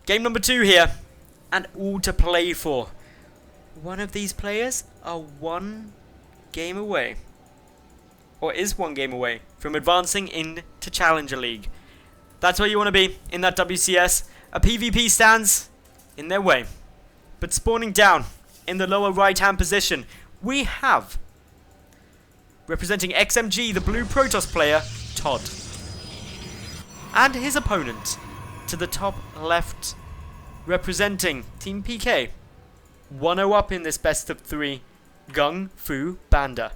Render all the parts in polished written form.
Game number 2 here. And all to play for. One of these players are one game away. Or is one game away from advancing into Challenger League. That's where you want to be in that WCS. A PvP stands in their way. But spawning down in the lower right hand position, we have, representing XMG, the blue Protoss player, ToD. And his opponent to the top left, representing Team PK, 1-0 up in this best of 3, GunGFuBaNDa.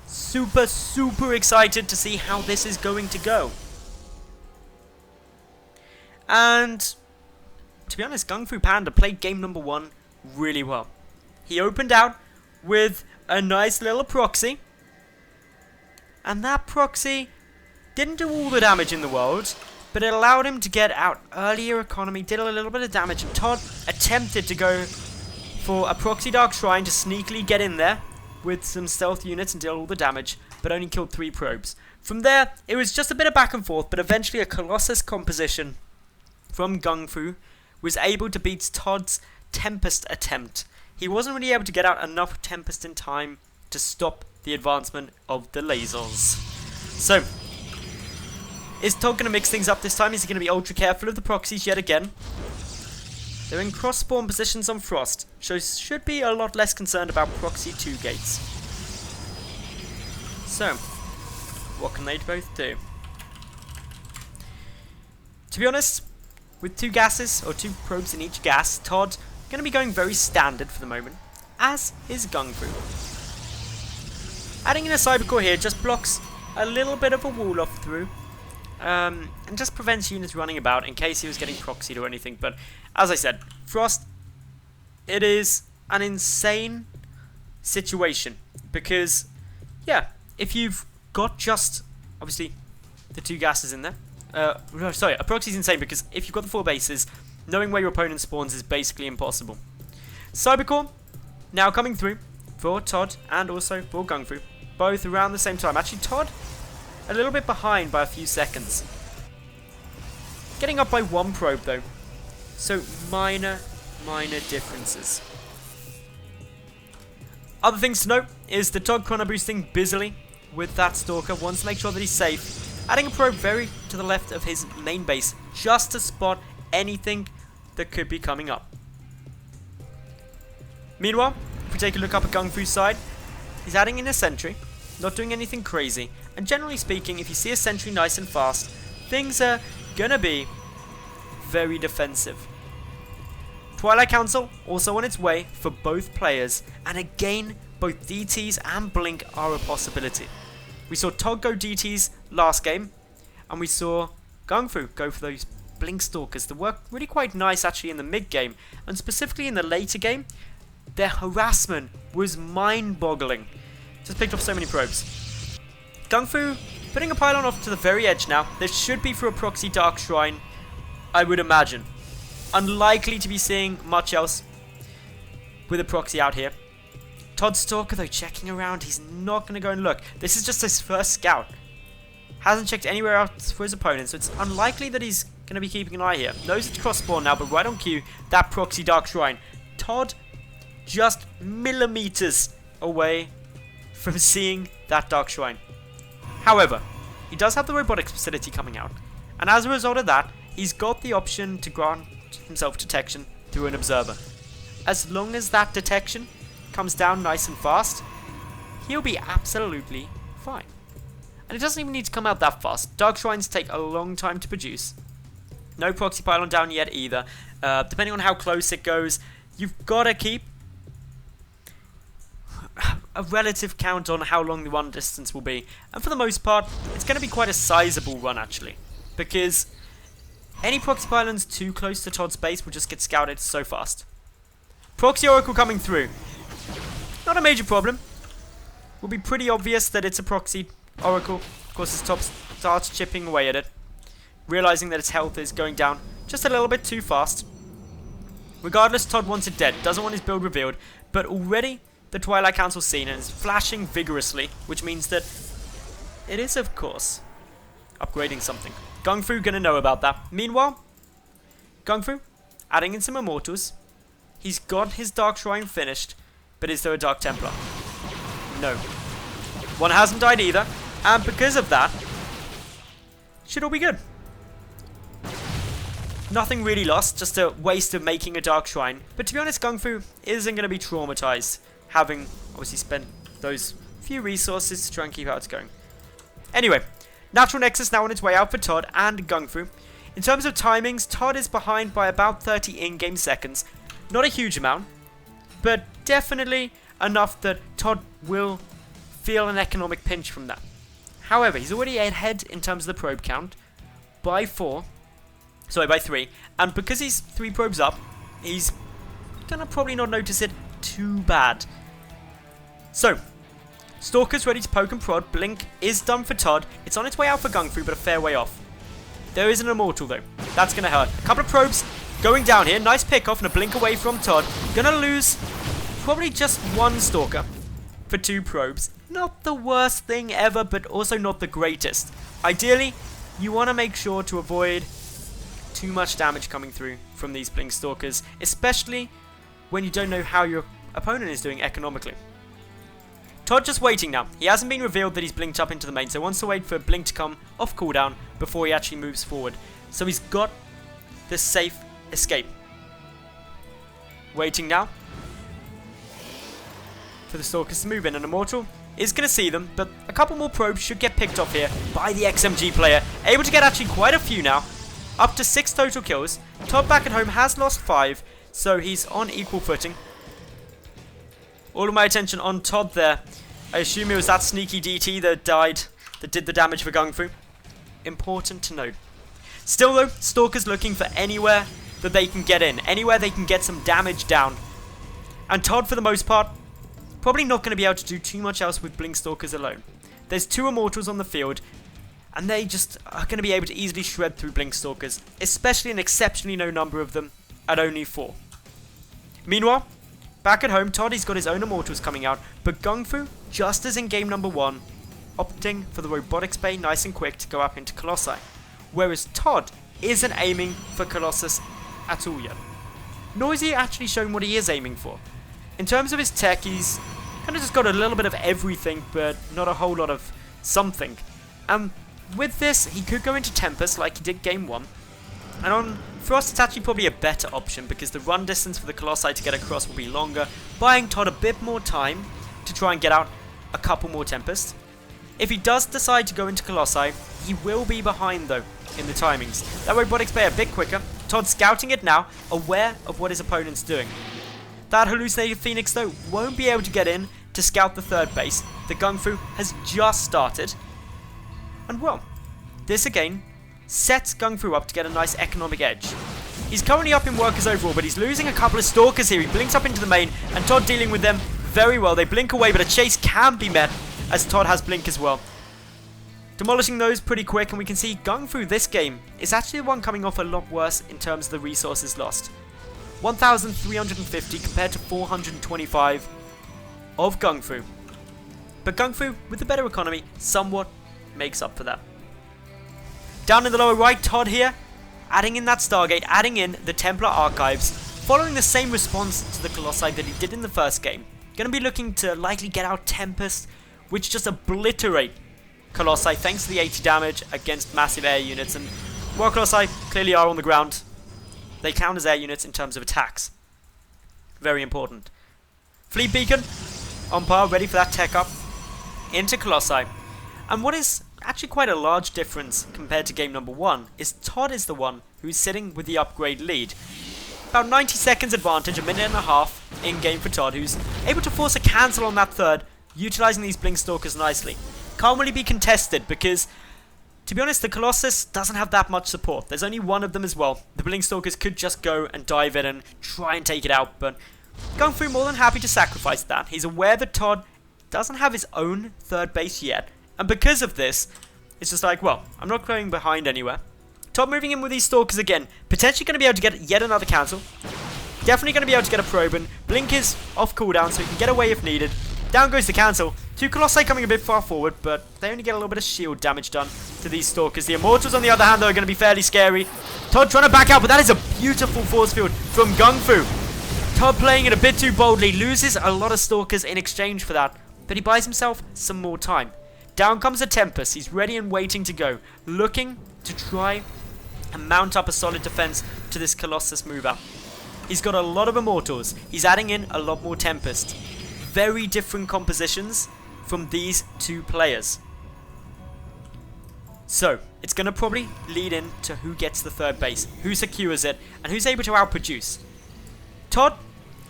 Super excited to see how this is going to go. And to be honest, GunGFuBaNDa played game number 1 really well. He opened out with a nice little proxy, and that proxy didn't do all the damage in the world, but it allowed him to get out earlier economy, did a little bit of damage, and ToD attempted to go for a proxy Dark Shrine to sneakily get in there with some stealth units and deal all the damage, but only killed 3 probes. From there, it was just a bit of back and forth, but eventually a Colossus composition from GunGFu was able to beat ToD's Tempest attempt. He wasn't really able to get out enough Tempest in time to stop the advancement of the lasers. So, is ToD going to mix things up this time? Is he going to be ultra careful of the proxies yet again? They're in cross-spawn positions on Frost, so should be a lot less concerned about proxy 2 gates. So, what can they both do? To be honest, with 2 gases, or 2 probes in each gas, ToD going to be going very standard for the moment, as is GunGFu. Adding in a Cybercore here just blocks a little bit of a wall off through, and just prevents units running about in case he was getting proxied or anything. But as I said, Frost, it is an insane situation, because yeah, if you've got just obviously the 2 gases in there, sorry, a proxy is insane because if you've got the 4 bases, knowing where your opponent spawns is basically impossible. Cybercore now coming through for ToD and also for GunGFu, both around the same time. Actually, ToD a little bit behind by a few seconds. Getting up by 1 probe though. So minor differences. Other things to note is the ToD chrono boosting busily with that Stalker. Wants to make sure that he's safe. Adding a probe very to the left of his main base just to spot anything that could be coming up. Meanwhile, if we take a look up at GunGFu's side, he's adding in a sentry, not doing anything crazy, and generally speaking, if you see a sentry nice and fast, things are gonna be very defensive. Twilight Council also on its way for both players, and again, both DTs and Blink are a possibility. We saw ToD go DTs last game, and we saw GunGFu go for those Blink Stalkers that work really quite nice actually in the mid game, and specifically in the later game, their harassment was mind-boggling. Just picked off so many probes. GunGFu putting a pylon off to the very edge now. This should be for a proxy Dark Shrine, I would imagine. Unlikely to be seeing much else with a proxy out here. ToD Stalker though checking around, he's not going to go and look. This is just his first scout. Hasn't checked anywhere else for his opponent, so it's unlikely that he's going to be keeping an eye here. Knows it's cross spawn now, but right on cue, that proxy Dark Shrine. ToD just millimeters away from seeing that Dark Shrine. However, he does have the robotics facility coming out, and as a result of that, he's got the option to grant himself detection through an observer. As long as that detection comes down nice and fast, he'll be absolutely fine. And it doesn't even need to come out that fast. Dark Shrines take a long time to produce. No proxy pylon down yet either. Depending on how close it goes, you've got to keep a relative count on how long the run distance will be. And for the most part, it's going to be quite a sizable run actually. Because any proxy pylons too close to ToD's base will just get scouted so fast. Proxy Oracle coming through. Not a major problem. Will be pretty obvious that it's a proxy Oracle. Of course, his top starts chipping away at it, realizing that its health is going down just a little bit too fast. Regardless, ToD wants it dead, doesn't want his build revealed, but already the Twilight Council's seen and is flashing vigorously, which means that it is, of course, upgrading something. GunGFu gonna know about that. Meanwhile, GunGfu, adding in some Immortals. He's got his Dark Shrine finished, but is there a Dark Templar? No. One hasn't died either, and because of that, should all be good. Nothing really lost, just a waste of making a Dark Shrine. But to be honest, GunGfu isn't going to be traumatized, having obviously spent those few resources to try and keep how it's going. Anyway, Natural Nexus now on its way out for ToD and GunGfu. In terms of timings, ToD is behind by about 30 in-game seconds. Not a huge amount, but definitely enough that ToD will feel an economic pinch from that. However, he's already ahead in terms of the probe count by 3, and because he's 3 probes up, he's gonna probably not notice it too bad. So, Stalker's ready to poke and prod. Blink is done for ToD. It's on its way out for GunGfu, but a fair way off. There is an Immortal though. That's gonna hurt. A couple of probes going down here. Nice pick off and a blink away from ToD. Gonna lose probably just 1 Stalker for 2 probes. Not the worst thing ever, but also not the greatest. Ideally, you want to make sure to avoid too much damage coming through from these Blink Stalkers, especially when you don't know how your opponent is doing economically. ToD just waiting now. He hasn't been revealed that he's blinked up into the main, so wants to wait for Blink to come off cooldown before he actually moves forward. So he's got the safe escape. Waiting now for the Stalkers to move in. An Immortal is going to see them, but a couple more probes should get picked off here by the XMG player. Able to get actually quite a few now. Up to 6 total kills. ToD back at home has lost 5, so he's on equal footing. All of my attention on ToD there. I assume it was that sneaky DT that did the damage for GunGfu. Important to note. Still though, Stalker's looking for anywhere that they can get in. Anywhere they can get some damage down. And ToD, for the most part, probably not going to be able to do too much else with Blink Stalkers alone. There's 2 Immortals on the field, and they just are going to be able to easily shred through Blink Stalkers, especially an exceptionally low number of them at only 4. Meanwhile, back at home, ToD's got his own Immortals coming out, but GunGfu, just as in game number 1, opting for the Robotics Bay nice and quick to go up into Colossi, whereas ToD isn't aiming for Colossus at all yet. Nor is he actually showing what he is aiming for. In terms of his tech, he's kind of just got a little bit of everything, but not a whole lot of something. And with this, he could go into Tempest like he did game 1. And on Frost, it's actually probably a better option because the run distance for the Colossi to get across will be longer, buying ToD a bit more time to try and get out a couple more Tempests. If he does decide to go into Colossi, he will be behind though in the timings. That Robotics Bay a bit quicker. ToD scouting it now, aware of what his opponent's doing. That Hallucinated Phoenix though won't be able to get in to scout the 3rd base. The GunGfu has just started. And well, this again sets GunGfu up to get a nice economic edge. He's currently up in workers overall, but he's losing a couple of Stalkers here. He blinks up into the main, and ToD dealing with them very well. They blink away, but a chase can be met, as ToD has blink as well. Demolishing those pretty quick, and we can see GunGfu this game is actually the one coming off a lot worse in terms of the resources lost. 1,350 compared to 425 of GunGfu. But GunGfu, with the better economy, somewhat makes up for that. Down in the lower right, ToD here, adding in that Stargate, adding in the Templar Archives, following the same response to the Colossi that he did in the first game. Going to be looking to likely get out Tempest, which just obliterate Colossi thanks to the 80 damage against massive air units. And while Colossi clearly are on the ground, they count as air units in terms of attacks. Very important. Fleet Beacon on par, ready for that tech up into Colossi. And what is actually quite a large difference compared to game number 1 is ToD is the one who's sitting with the upgrade lead. About 90 seconds advantage, a minute and a half in game for ToD, who's able to force a cancel on that 3rd, utilising these Blink Stalkers nicely. Can't really be contested because, to be honest, the Colossus doesn't have that much support. There's only 1 of them as well. The Blink Stalkers could just go and dive in and try and take it out, but GunGfu more than happy to sacrifice that. He's aware that ToD doesn't have his own 3rd base yet, and because of this, it's just like, well, I'm not going behind anywhere. ToD moving in with these Stalkers again, potentially going to be able to get yet another cancel. Definitely going to be able to get a probe, and Blink is off cooldown so he can get away if needed. Down goes the cancel. 2 Colossi coming a bit far forward, but they only get a little bit of shield damage done to these Stalkers. The Immortals, on the other hand, though, are going to be fairly scary. ToD trying to back out, but that is a beautiful force field from GunGfu. ToD playing it a bit too boldly, loses a lot of stalkers in exchange for that, but he buys himself some more time. Down comes a Tempest. He's ready and waiting to go, looking to try and mount up a solid defense to this Colossus move out. He's got a lot of Immortals. He's adding in a lot more Tempest. Very different compositions from these two players. So, it's going to probably lead in to who gets the third base, who secures it, and who's able to outproduce. ToD,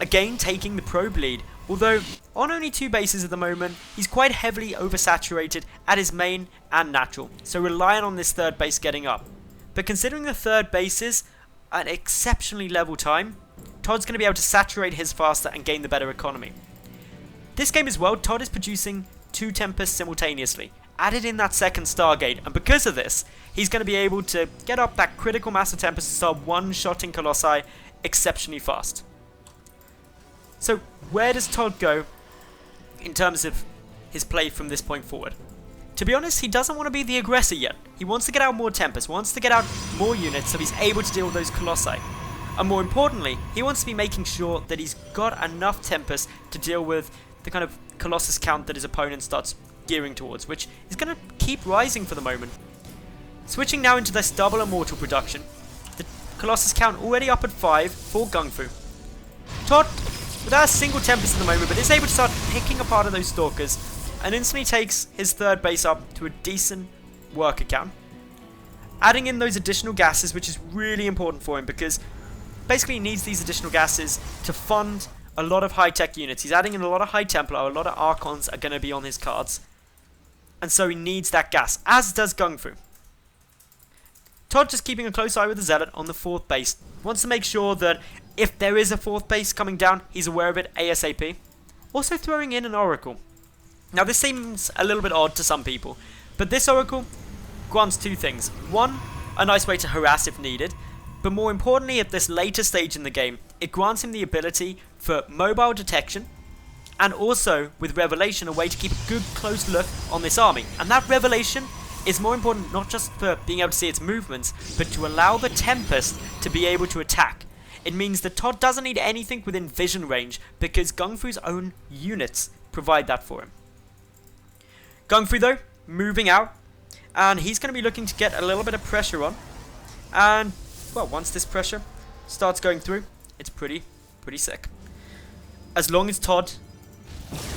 again, taking the probe lead, although on only 2 bases at the moment, he's quite heavily oversaturated at his main and natural, so relying on this third base getting up. But considering the third bases at exceptionally level time, ToD's going to be able to saturate his faster and gain the better economy. This game as well, ToD is producing 2 Tempests simultaneously, added in that second Stargate, and because of this, he's going to be able to get up that critical mass of Tempest to start one-shotting Colossi exceptionally fast. So, where does ToD go in terms of his play from this point forward? To be honest, he doesn't want to be the aggressor yet. He wants to get out more Tempest, wants to get out more units so he's able to deal with those Colossi. And more importantly, he wants to be making sure that he's got enough Tempest to deal with the kind of Colossus count that his opponent starts gearing towards, which is going to keep rising for the moment. Switching now into this double Immortal production, the Colossus count already up at 5 for GunGfu. ToD, without a single Tempest at the moment, but is able to start picking apart of those Stalkers, and instantly takes his third base up to a decent worker count. Adding in those additional gases, which is really important for him, because basically he needs these additional gases to fund a lot of high-tech units. He's adding in a lot of High Templar, a lot of Archons are going to be on his cards. And so he needs that gas, as does GunGfu. ToD just keeping a close eye with the Zealot on the 4th base. Wants to make sure that if there is a 4th base coming down, he's aware of it ASAP. Also throwing in an Oracle. Now this seems a little bit odd to some people, but this Oracle grants 2 things. 1, a nice way to harass if needed, but more importantly at this later stage in the game, it grants him the ability for mobile detection, and also with Revelation a way to keep a good close look on this army. And that Revelation is more important not just for being able to see its movements, but to allow the Tempest to be able to attack. It means that ToD doesn't need anything within vision range, because GunGfu's own units provide that for him. GunGfu though, moving out, and he's going to be looking to get a little bit of pressure on, and well, once this pressure starts going through, it's pretty sick. As long as ToD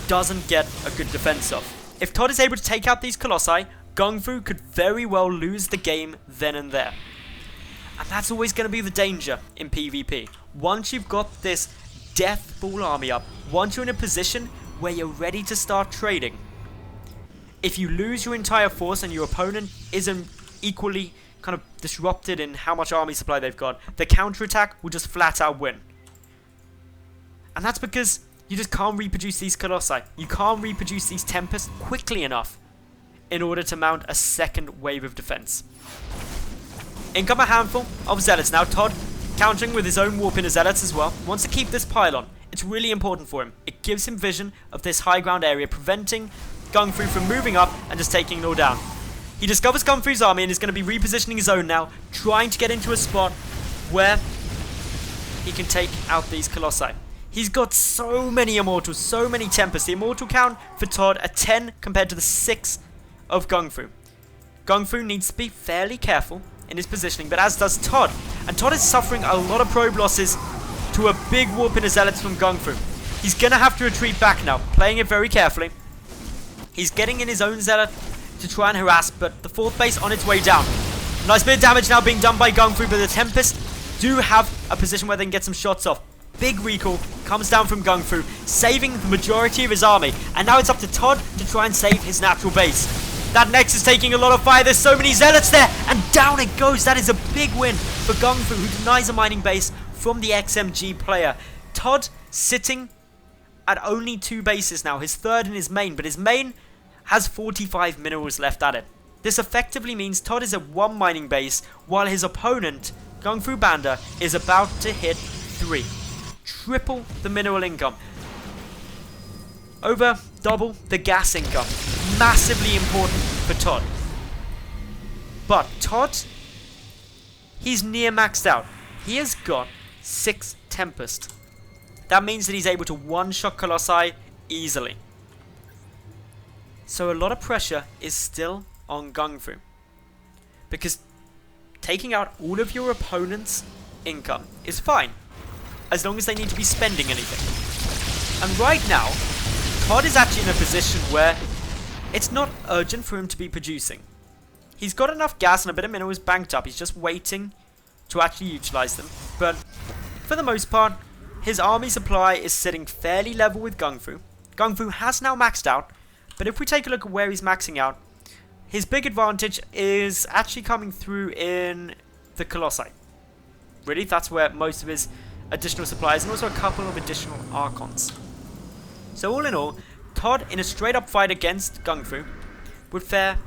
doesn't get a good defense off. If ToD is able to take out these Colossi, GunGfu could very well lose the game then and there. And that's always going to be the danger in PvP. Once you've got this death ball army up, once you're in a position where you're ready to start trading, if you lose your entire force and your opponent isn't equally kind of disrupted in how much army supply they've got, the counterattack will just flat out win. And that's because you just can't reproduce these Colossi. You can't reproduce these Tempests quickly enough in order to mount a second wave of defense. In come a handful of Zealots. Now ToD, countering with his own Warp Inner Zealots as well, wants to keep this pylon. It's really important for him. It gives him vision of this high ground area, preventing GunGfu from moving up and just taking it all down. He discovers GunGfu's army and is going to be repositioning his own now, trying to get into a spot where he can take out these Colossi. He's got so many Immortals, so many Tempests. The Immortal count for ToD at 10 compared to the 6 of GunGfu. GunGfu needs to be fairly careful in his positioning, but as does ToD. And ToD is suffering a lot of probe losses to a big Warp Inner Zealots from GunGfu. He's going to have to retreat back now, playing it very carefully. He's getting in his own Zealot to try and harass, but the 4th base on its way down. Nice bit of damage now being done by GunGfu, but the Tempest do have a position where they can get some shots off. Big recall comes down from GunGfu, saving the majority of his army, and now it's up to ToD to try and save his natural base. That Nexus is taking a lot of fire, there's so many Zealots there, and down it goes. That is a big win for GunGfu, who denies a mining base from the XMG player. ToD sitting at only 2 bases now, his 3rd and his main, but his main has 45 minerals left at it. This effectively means ToD is at 1 mining base, while his opponent, GunGFuBaNDa, is about to hit 3. Triple the mineral income. Over double the gas income. Massively important for ToD. But ToD, he's near maxed out. he has got 6 Tempest. That means that he's able to one-shot Colossi easily. So a lot of pressure is still on GunGfu, because taking out all of your opponent's income is fine, as long as they need to be spending anything. And right now, ToD is actually in a position where it's not urgent for him to be producing. He's got enough gas and a bit of minerals banked up. He's just waiting to actually utilize them. But for the most part, his army supply is sitting fairly level with GunGfu. GunGfu has now maxed out, but if we take a look at where he's maxing out, his big advantage is actually coming through in the Colossi. Really, that's where most of his additional supplies and also a couple of additional Archons. So all in all, ToD in a straight up fight against GunGfu would fare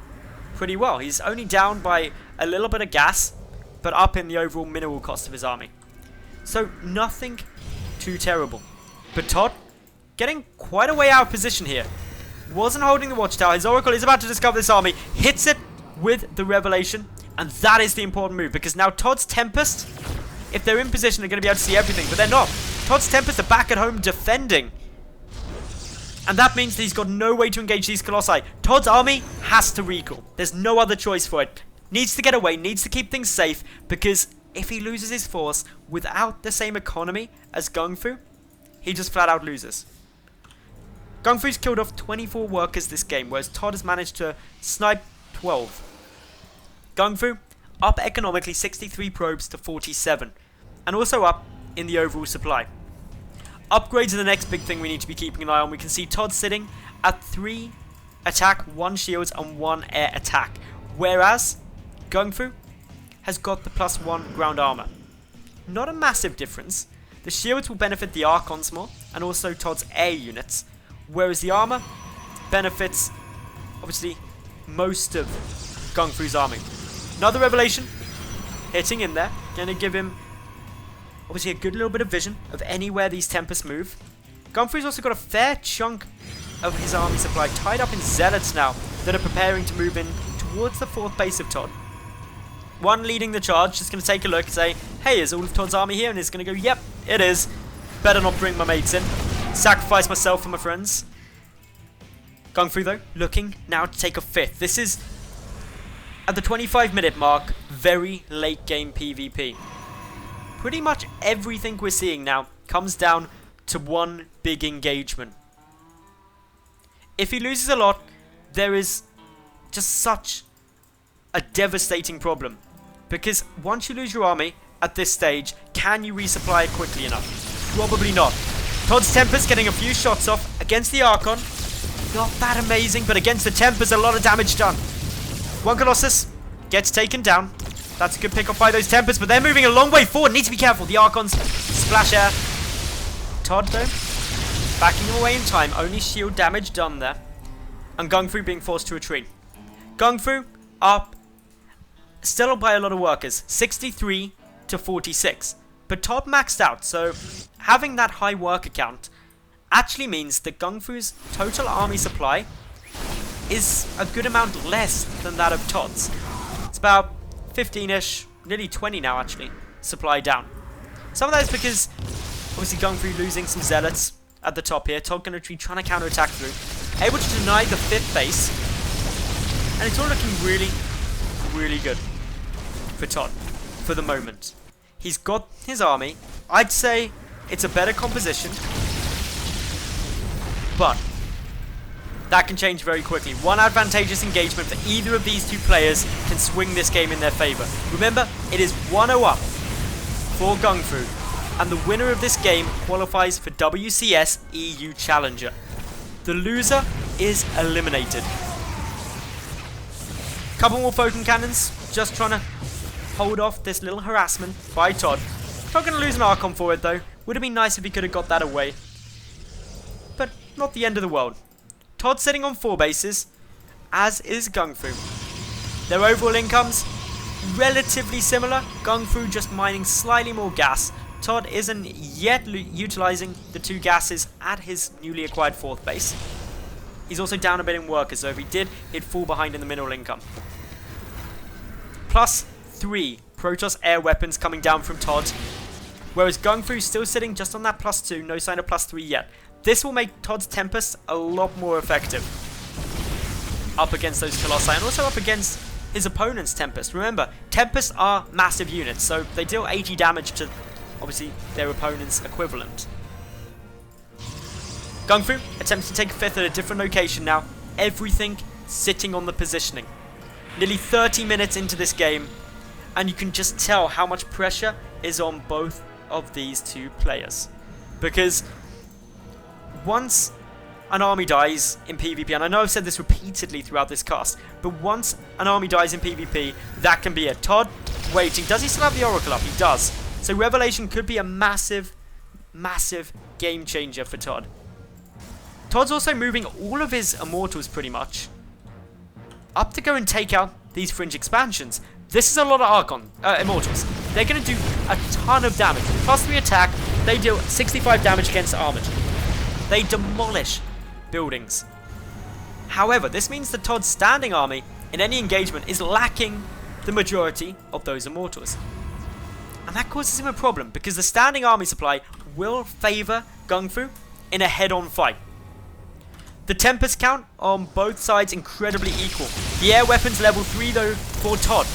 pretty well. He's only down by a little bit of gas, but up in the overall mineral cost of his army. So nothing too terrible. But ToD getting quite a way out of position here. Wasn't holding the watchtower. His Oracle is about to discover this army. Hits it with the Revelation. And that is the important move, because now ToD's Tempest, if they're in position, they're going to be able to see everything. But they're not. ToD's Tempest are back at home defending. And that means that he's got no way to engage these Colossi. ToD's army has to recall. There's no other choice for it. Needs to get away, needs to keep things safe, because if he loses his force without the same economy as GunGfu, he just flat out loses. GunGfu's killed off 24 workers this game, whereas ToD has managed to snipe 12. GunGfu up economically 63 probes to 47, and also up in the overall supply. Upgrades are the next big thing we need to be keeping an eye on. We can see ToD sitting at 3 attack, 1 shields, and 1 air attack, whereas GunGfu has got the +1 ground armor. Not a massive difference. The shields will benefit the Archons more, and also ToD's air units, whereas the armor benefits, obviously, most of GunGfu's army. Another Revelation hitting in there, gonna give him obviously a good little bit of vision of anywhere these Tempests move. GunGfu's also got a fair chunk of his army supply tied up in Zealots now that are preparing to move in towards the 4th base of ToD. One leading the charge, just going to take a look and say, hey, is all of ToD's army here? And he's going to go, yep, it is. Better not bring my mates in. Sacrifice myself for my friends. GunGfu, though, looking now to take a 5th. This is, at the 25-minute mark, very late game PvP. Pretty much everything we're seeing now comes down to one big engagement. If he loses a lot, there is just such a devastating problem. Because once you lose your army at this stage, can you resupply it quickly enough? Probably not. ToD's Tempest getting a few shots off against the Archon. Not that amazing, but against the Tempest, a lot of damage done. One Colossus gets taken down. That's a good pick up by those Tempests, but they're moving a long way forward. Need to be careful. The Archons splash air. ToD, though, backing away in time. Only shield damage done there. And GunGfu being forced to retreat. GunGfu up still by a lot of workers, 63 to 46. But ToD maxed out, so having that high worker count actually means that GunGfu's total army supply is a good amount less than that of ToD's. It's about 15-ish, nearly 20 now actually, supply down. Some of that is because obviously GunGfu losing some Zealots at the top here. ToD going to be trying to counter-attack through. Able to deny the 5th base. And it's all looking really, really good for ToD for the moment. He's got his army. I'd say it's a better composition, but that can change very quickly. One advantageous engagement for either of these two players can swing this game in their favor. Remember, it is 1-0 up for GunGfu, and the winner of this game qualifies for WCS EU Challenger. The loser is eliminated. Couple more Photon Cannons, just trying to hold off this little harassment by ToD. Not going to lose an Archon for it though. Would have been nice if he could have got that away. But not the end of the world. ToD sitting on 4 bases, as is GunGfu. Their overall incomes, relatively similar. GunGfu just mining slightly more gas. ToD isn't yet utilizing the 2 gases at his newly acquired 4th base. He's also down a bit in workers, so if he did, he'd fall behind in the mineral income. +3 Protoss air weapons coming down from ToD. whereas GunGFu's still sitting just on that +2, no sign of +3 yet. This will make ToD's Tempest a lot more effective up against those Colossi, and also up against his opponent's Tempest. Remember, Tempests are massive units, so they deal 80 damage to, obviously, their opponent's equivalent. GunGFu attempts to take 5th at a different location now, everything sitting on the positioning. Nearly 30 minutes into this game, and you can just tell how much pressure is on both of these two players. Because once an army dies in PvP, and I know I've said this repeatedly throughout this cast, but once an army dies in PvP, that can be it. ToD waiting. Does he still have the Oracle up? He does. So Revelation could be a massive, massive game changer for ToD. ToD's also moving all of his Immortals pretty much up to go and take out these Fringe expansions. This is a lot of Immortals. They're going to do a ton of damage. +3 attack, they deal 65 damage against armored. They demolish buildings. However, this means that ToD's standing army in any engagement is lacking the majority of those Immortals. And that causes him a problem, because the standing army supply will favour GunGFu in a head-on fight. The Tempest count on both sides incredibly equal. The air weapons level 3 though for ToD.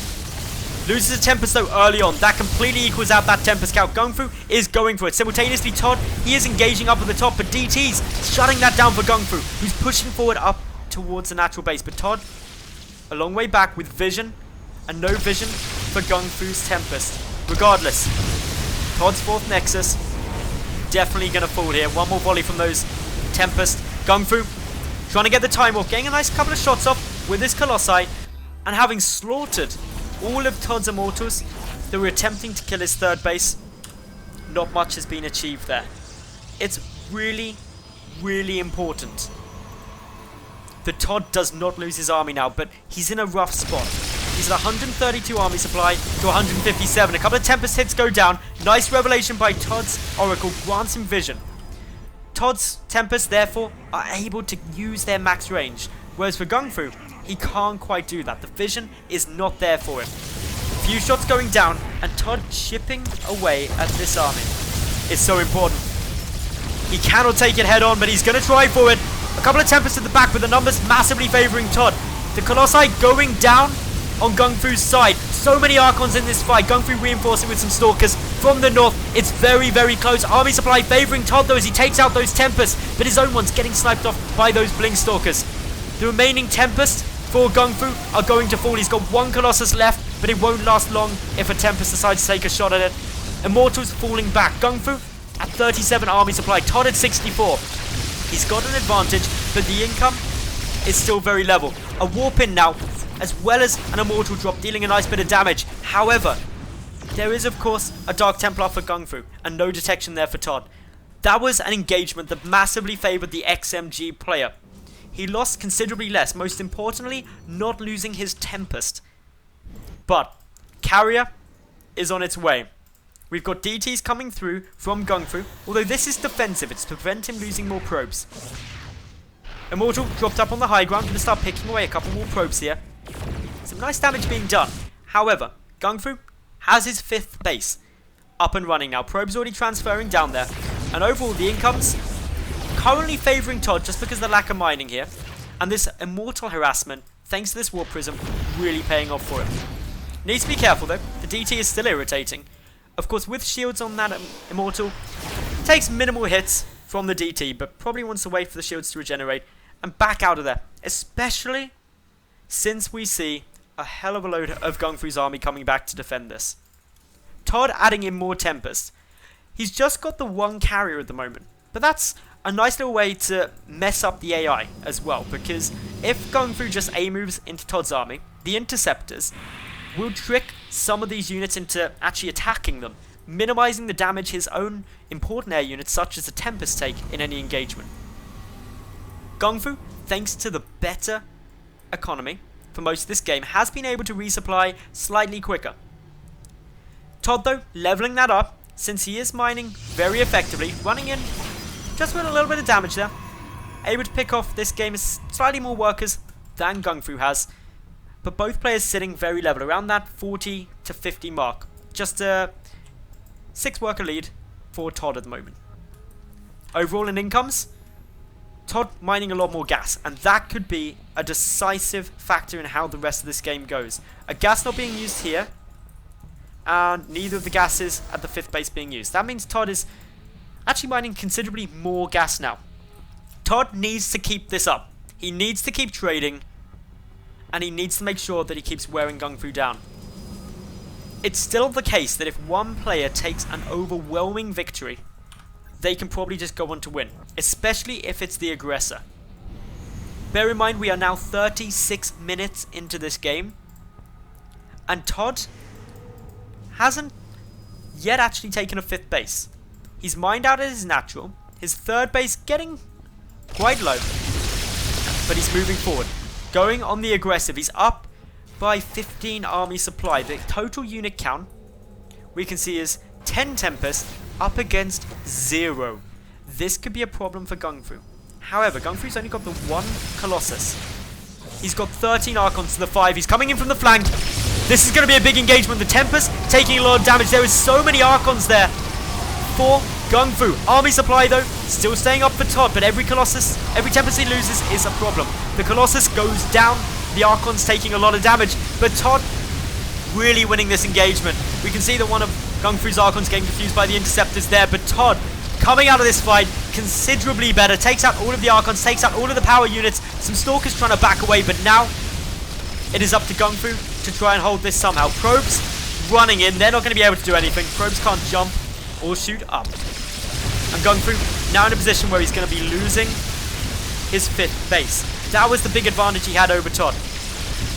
Loses a Tempest though early on. That completely equals out that Tempest count. GunGFu is going for it. Simultaneously ToD, he is engaging up at the top, but DT's shutting that down for GunGFu, who's pushing forward up towards the natural base. But ToD, a long way back with vision, and no vision for GunGFu's Tempest. Regardless, ToD's 4th Nexus, definitely going to fall here. One more volley from those Tempest. GunGFu trying to get the time off, getting a nice couple of shots off with his Colossi, and having slaughtered all of ToD's Immortals that were attempting to kill his 3rd base. Not much has been achieved there. It's really, really important that ToD does not lose his army now, but he's in a rough spot. He's at 132 army supply to 157. A couple of Tempest hits go down. Nice revelation by ToD's Oracle, grants him vision. ToD's Tempest, therefore, are able to use their max range, whereas for GunGFu, he can't quite do that. The vision is not there for him. A few shots going down, and ToD chipping away at this army is so important. He cannot take it head on, but he's going to try for it. A couple of Tempests at the back, with the numbers massively favouring ToD. The Colossi going down on GunGFu's side. So many Archons in this fight. GunGFu reinforcing with some Stalkers from the north. It's very, very close. Army supply favouring ToD though as he takes out those Tempests, but his own one's getting sniped off by those Blink Stalkers. The remaining Tempests for GunGFu are going to fall. He's got one Colossus left, but it won't last long if a Tempest decides to take a shot at it. Immortals falling back. GunGFu at 37 army supply. ToD at 64. He's got an advantage, but the income is still very level. A warp in now, as well as an Immortal drop, dealing a nice bit of damage. However, there is of course a Dark Templar for GunGFu, and no detection there for ToD. That was an engagement that massively favoured the XMG player. He lost considerably less, most importantly, not losing his Tempest. But Carrier is on its way. We've got DTs coming through from GunGFu, although this is defensive, it's to prevent him losing more probes. Immortal dropped up on the high ground, going to start picking away a couple more probes here. Some nice damage being done. However, GunGFu has his 5th base up and running now. Probes already transferring down there. And overall, the incomes currently favouring ToD just because of the lack of mining here. And this Immortal harassment, thanks to this Warp Prism, really paying off for him. Needs to be careful though. The DT is still irritating. Of course, with shields on that Immortal, takes minimal hits from the DT, but probably wants to wait for the shields to regenerate and back out of there. Especially since we see a hell of a load of GunGFu's army coming back to defend this. ToD adding in more Tempest. He's just got the one carrier at the moment, but that's a nice little way to mess up the AI as well, because if GunGFu just A moves into ToD's army, the Interceptors will trick some of these units into actually attacking them, minimizing the damage his own important air units such as the Tempest take in any engagement. GunGFu, thanks to the better economy for most of this game, has been able to resupply slightly quicker. ToD though, leveling that up, since he is mining very effectively, running in just with a little bit of damage there, able to pick off this game is slightly more workers than GunGFu has, but both players sitting very level, around that 40 to 50 mark. Just 6 worker lead for ToD at the moment. Overall in incomes, ToD mining a lot more gas, and that could be a decisive factor in how the rest of this game goes. A gas not being used here, and neither of the gases at the 5th base being used. That means ToD is actually mining considerably more gas now. ToD needs to keep this up. He needs to keep trading, and he needs to make sure that he keeps wearing GunGfu down. It's still the case that if one player takes an overwhelming victory, they can probably just go on to win, especially if it's the aggressor. Bear in mind we are now 36 minutes into this game, and ToD hasn't yet actually taken a 5th base. He's mined out at his natural, his 3rd base getting quite low, but he's moving forward, going on the aggressive. He's up by 15 army supply. The total unit count we can see is 10 Tempest up against 0. This could be a problem for GunGfu. However, GunGfu's only got the 1 Colossus. He's got 13 Archons to the 5. He's coming in from the flank. This is going to be a big engagement. The Tempest taking a lot of damage. There is so many Archons there for GunGfu. Army supply though, still staying up for ToD, but every Colossus, every Tempest he loses is a problem. The Colossus goes down. The Archon's taking a lot of damage, but ToD really winning this engagement. We can see that one of GunGfu's Archons getting confused by the Interceptors there, but ToD coming out of this fight considerably better. Takes out all of the Archons, takes out all of the power units. Some Stalkers trying to back away, but now it is up to GunGfu to try and hold this somehow. Probes running in. They're not going to be able to do anything. Probes can't jump or shoot up. And GunGfu now in a position where he's going to be losing his 5th base. That was the big advantage he had over ToD.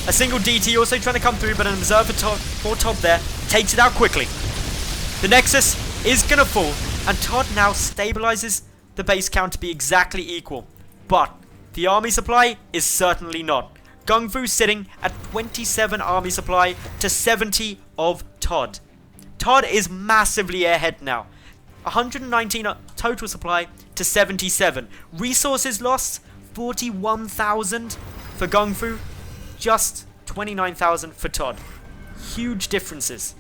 A single DT also trying to come through, but an observer for ToD there takes it out quickly. The Nexus is going to fall, and ToD now stabilizes the base count to be exactly equal. But the army supply is certainly not. GunGfu sitting at 27 army supply to 70 of ToD. ToD is massively ahead now. 119 total supply to 77. Resources lost, 41,000 for GunGfu, just 29,000 for ToD. Huge differences.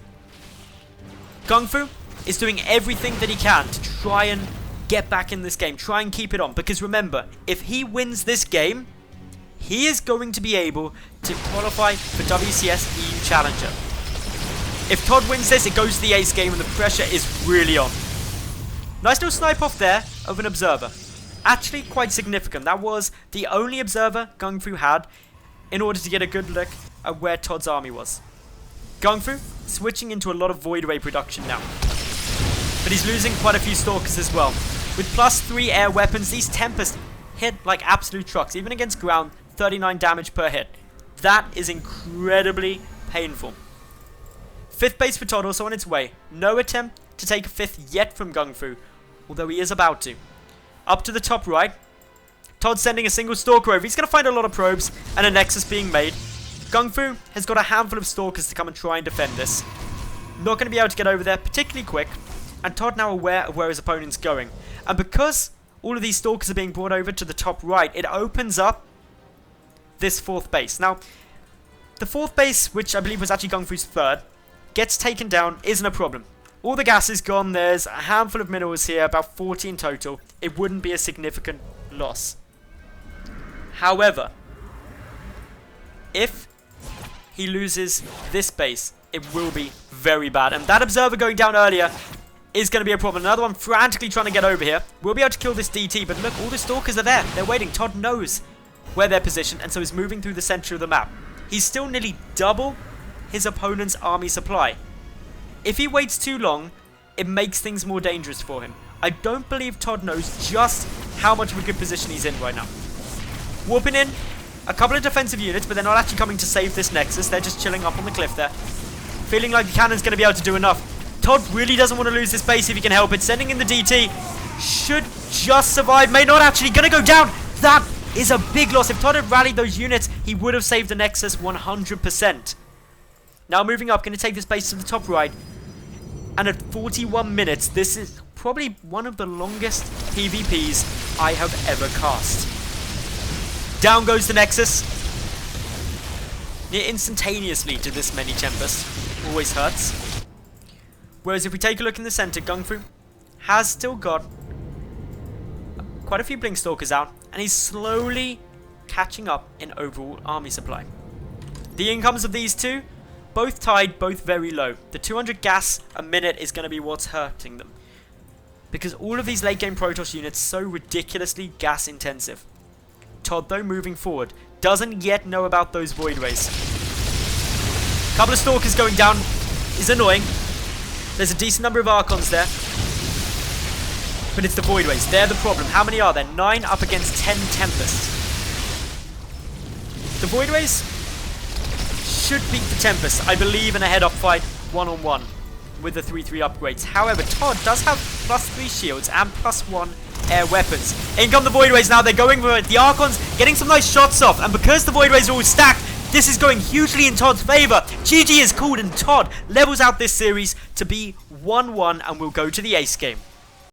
GunGfu is doing everything that he can to try and get back in this game, try and keep it on, because remember, if he wins this game, he is going to be able to qualify for WCS EU Challenger. If ToD wins this, it goes to the ace game and the pressure is really on. Nice little snipe off there of an observer. Actually quite significant. That was the only observer GunGfu had in order to get a good look at where ToD's army was. GunGfu switching into a lot of Void Ray production now. But he's losing quite a few Stalkers as well. With +3 air weapons, these Tempest hit like absolute trucks. Even against ground, 39 damage per hit. That is incredibly painful. 5th base for ToD also on its way. No attempt to take a 5th yet from GunGfu, although he is about to. Up to the top right, ToD sending a single Stalker over. He's going to find a lot of probes and a Nexus being made. GunGfu has got a handful of Stalkers to come and try and defend this. Not going to be able to get over there particularly quick, and ToD now aware of where his opponent's going. And because all of these Stalkers are being brought over to the top right, it opens up this 4th base. Now, the 4th base, which I believe was actually GunGfu's 3rd, gets taken down, isn't a problem. All the gas is gone. There's a handful of minerals here, about 40 in total. It wouldn't be a significant loss. However, if he loses this base, it will be very bad. And that observer going down earlier is going to be a problem. Another one frantically trying to get over here. We'll be able to kill this DT, but look, all the Stalkers are there. They're waiting. ToD knows where they're positioned, and so is moving through the center of the map. He's still nearly double his opponent's army supply. If he waits too long, it makes things more dangerous for him. I don't believe ToD knows just how much of a good position he's in right now. Warping in a couple of defensive units, but they're not actually coming to save this Nexus. They're just chilling up on the cliff there. Feeling like the cannon's going to be able to do enough. ToD really doesn't want to lose this base if he can help it. Sending in the DT. Should just survive. May not actually. Going to go down. That is a big loss. If ToD had rallied those units, he would have saved the Nexus 100%. Now moving up. Going to take this base to the top right. And at 41 minutes, this is probably one of the longest PvPs I have ever cast. Down goes the Nexus. Near instantaneously to this many Tempest. Always hurts. Whereas if we take a look in the center, GunGFu has still got quite a few Blink Stalkers out, and he's slowly catching up in overall army supply. The incomes of these two, both tied, both very low. The 200 gas a minute is going to be what's hurting them, because all of these late game Protoss units are so ridiculously gas intensive. ToD, though, moving forward, doesn't yet know about those Voidways. Couple of Stalkers going down is annoying. There's a decent number of Archons there, but it's the Voidways. They're the problem. How many are there? 9 up against 10 Tempests. The Voidways should beat the Tempest, I believe, in a head-up fight, one-on-one, with the 3-3 upgrades. However, ToD does have +3 shields and +1 air weapons. In come the Voidways now. They're going for it. The Archons getting some nice shots off, and because the Voidways are all stacked, this is going hugely in ToD's favour. GG is called, and ToD levels out this series to be 1-1 and will go to the ace game.